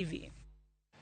TV.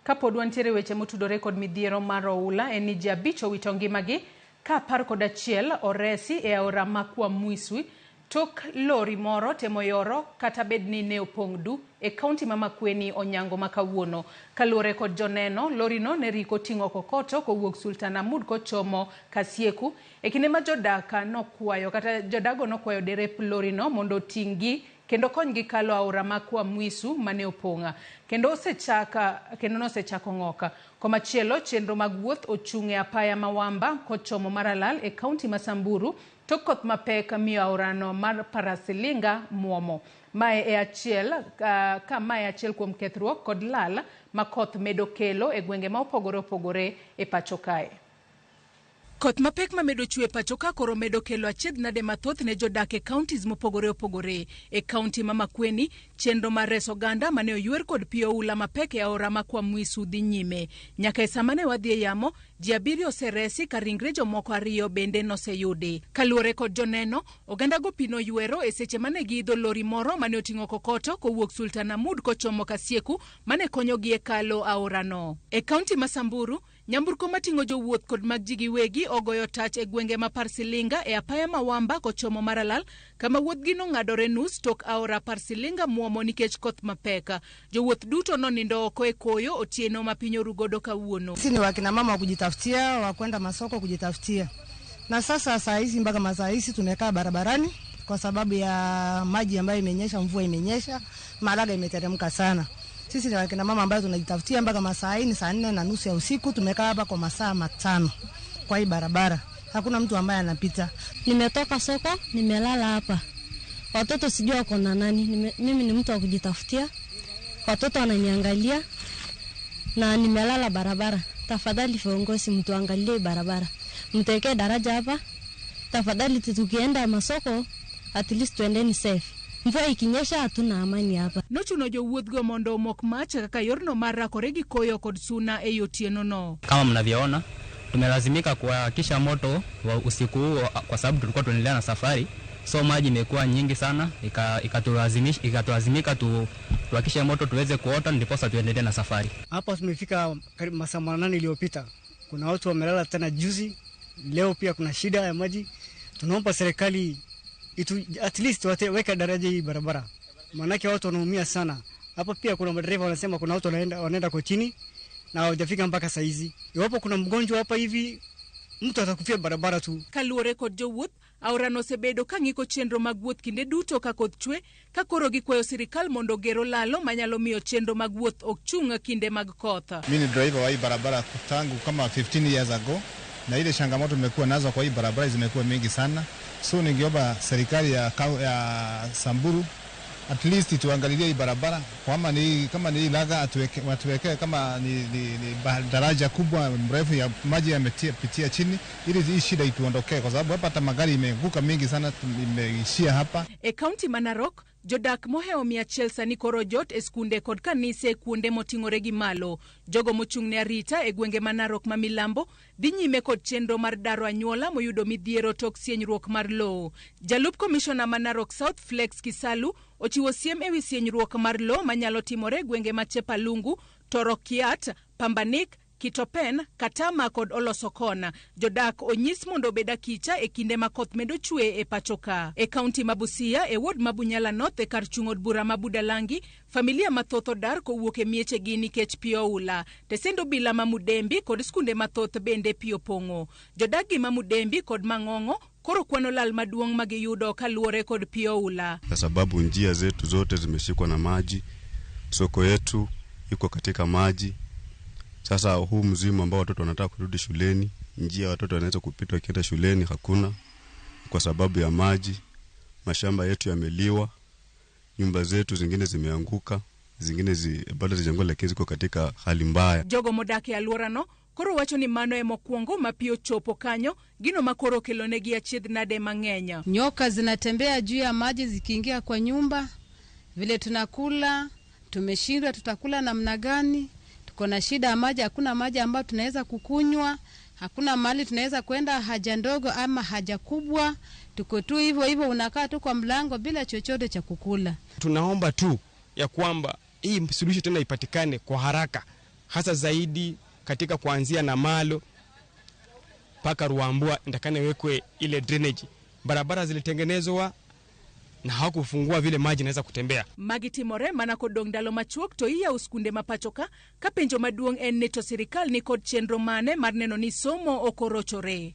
Kapod wantiere weche motudore kod midhiero mar oula en ni ji abich owito ngimagi ka 11 oresi e aora ma Kwamwiswi tok lori moro temo yoro kata bedni ne opong' du e kaunti ma Makueni Onyango ma kawuono. Kaluwore kod joneno, lori no ne riko ting'o kokoto kowuok Sultanahmud kochomo Kasieku e kinde ma jodago nokwayo derep lori no mondo ting'gi kendo konygi kalo aora ma Kwamwiswi mane opong'a kendo nosechako ng'oka. Komachielo, chenro mag wuoth ochung' e apaya ma Wamba kochomo Maralal e kaunti ma Samburu tok koth mapek miyo aorano mar Parasilinga muomo. Mae e achiel kuom kethruok kod lal ma koth medo kelo e gwenge ma opogore e pacho kae. Koth mapek ma medo chwe pacho ka koro medo kelo achiedhnade mathoth ne jodak e counties mopogore. E kaunti ma Makueni, chenro mar reso oganda mane oywer kod pi oula mapek e aora ma Kwamwiswi dhi nyime. Nyaka e sama ne wadhi e yamo, ji 7 oseresi ka ringre jomoko 2 bende noseyudi. Kaluwore kod joneno, oganda go pi noywero e seche mane giidho lori moro mane oting'o kokoto kowuok Sultanahmud kochomo Kasieku mane konyogi e kalo aorano. E kaunti ma Samburu, nyamburko mating'o jowuoth kod mag ji giwegi ogoyo tach e gwenge ma Parsilinga e apaya ma Wamba kochomo Maralal kama wuodhgi nong'adore nus tok aora Parsilinga muomo nikech koth mapek. Jowuoth duto nonindo oko e koyo otieno ma piny orugodo kawuono. Sisi ni wakina mama wa kujitafutia, wa kwenda masoko kujitafutia. Na sasa saa hizi mpaka masaa hizi tumekaa barabarani kwa sababu ya maji ambayo imenyesha, mvua imenyesha, malaga imeteremka sana. Sisi ni wakina mama ambayo tunajitafutia mpaka masaa hii ni saa 4:30 ya usiku, tumekaa hapa kwa masaa 5 kwa hii barabara. Hakuna mtu ambaye anapita. Nimetoka soko, nimelala hapa. Watoto sijui wako na nani. Mimi ni mtu wa kujitafutia. Watoto wananiangalia na nimelala barabara. Tafadhali viongozi mtuangalie barabara. Mtuwekee daraja hapa. Tafadhali tukienda masoko at least tuendeni safe. Mvua ikinyesha hatuna amani hapa. Nochuno jowuothgo mondo omok mach kaka yorno mar rakore gi koyo kod suna e otieno no. Kama mnavyoona, tumelazimika kuhakisha moto wa usiku huu kwa sababu tulikuwa tunaendelea na safari. So maji imekuwa nyingi sana, ikatulazimika tuhakishe moto tuweze kuota ndiposa tuendelee na safari. Hapa tumefika karibu masaa 8 iliyopita. Kuna watu wamelala tena juzi. Leo pia kuna shida ya maji. Tunaomba serikali at least weka daraja hii barabara. Maanake watu wanaumia sana. Hapa pia kuna madereva wanasema kuna watu wanaenda kotini na hawajafika mpaka saa hizi. Iwapo kuna mgonjwa hapa hivi, mtu atakufia barabara tu. Kaluwore kod jowuoth, aorano osebedo ka ng'iko chenro mag wuoth kinde duto ka koth chwe, ka koro gikwayo sirikal mondo gero lalo manyalo miyo chenro mag wuoth ok chung' kinde mag koth. Mimi ni driver wa hii barabara tangu kama 15 years ago, na ile changamoto tumekuwa nazo kwa hii barabara zimekuwa mingi sana. So ningeomba serikali ya Samburu at least tuangalie hii barabara kama ni laga atuwekee kama ni daraja kubwa mrefu ya maji yamepitia chini ili hii shida ituondokee, kwa sababu hapa hata magari imeanguka mingi sana, imeishia hapa. E kaunti ma Narok, jodak moheo 100 sani koro jot e skunde kod kanise kuonde moting'ore gi malo. Jogo mochung' ne arita e gwenge ma Narok ma milambo dhi nyime kod chenro mar daro anyuola moyudo midhiero tok sienyruok mar lowo. Jalup komishona ma Narok South Flex Kisalu ochiwo siem ewi sienyruok mar lowo manyalo timore gwenge ma Chepalungu, Torokiat, Pambanik, Kitopen, Katama kod Olosokona. Jodak onyis mondo beda kicha e kinde ma koth medo chwe e pachoka. E kaunti ma Busia, e ward ma Bunyala North e kar chung' od bura ma Budalangi, familia mathoth odar kowuok e miechegi nikech pi oula. Tesendo bila ma Mudembi kod skunde mathoth bende pi opong'o. Jodak gi ma Mudembi kod Mang'ong'o koro kwano lal maduong' magiyudo kaluwore kod pi oula. Kwa sababu njia zetu zote zimeshikwa na maji, soko yetu iko katika maji. Sasa huu mzimu ambao watoto wanataka kurudi shuleni, njia watoto wanaweza kupita wakienda shuleni hakuna kwa sababu ya maji. Mashamba yetu yameliwa, nyumba zetu zingine zimeanguka, zingine bado zijengwa lakini ziko katika hali mbaya. Jogo modake alworano koro wacho ni mano e mokwongo ma pi ochopo kanyo, gino makoro kelonegi achiedhnade mang'eny. Nyoka zinatembea juu ya maji zikiingia kwa nyumba. Vile tunakula, tumeshindwa tutakula namna gani? Kuna shida ya maji, hakuna maji ambayo tunaweza kukunywa, hakuna mahali tunaweza kwenda haja ndogo ama haja kubwa. Tuko tu hivyo unakaa tu kwa mlango bila chochote cha kukula. Tunaomba tu ya kwamba hii suluhisho tena ipatikane kwa haraka, hasa zaidi katika kuanzia na Malo paka Ruambua, ndakane wekwe ile drainage. Barabara zilitengenezwa na hawakufungua vile maji naweza kutembea. Magiti more manako dong dalo machuok to iya uskunde mapachoka kapenjo maduong en neto sirikal ni kod chenro mane mar neno ni somo okorochore.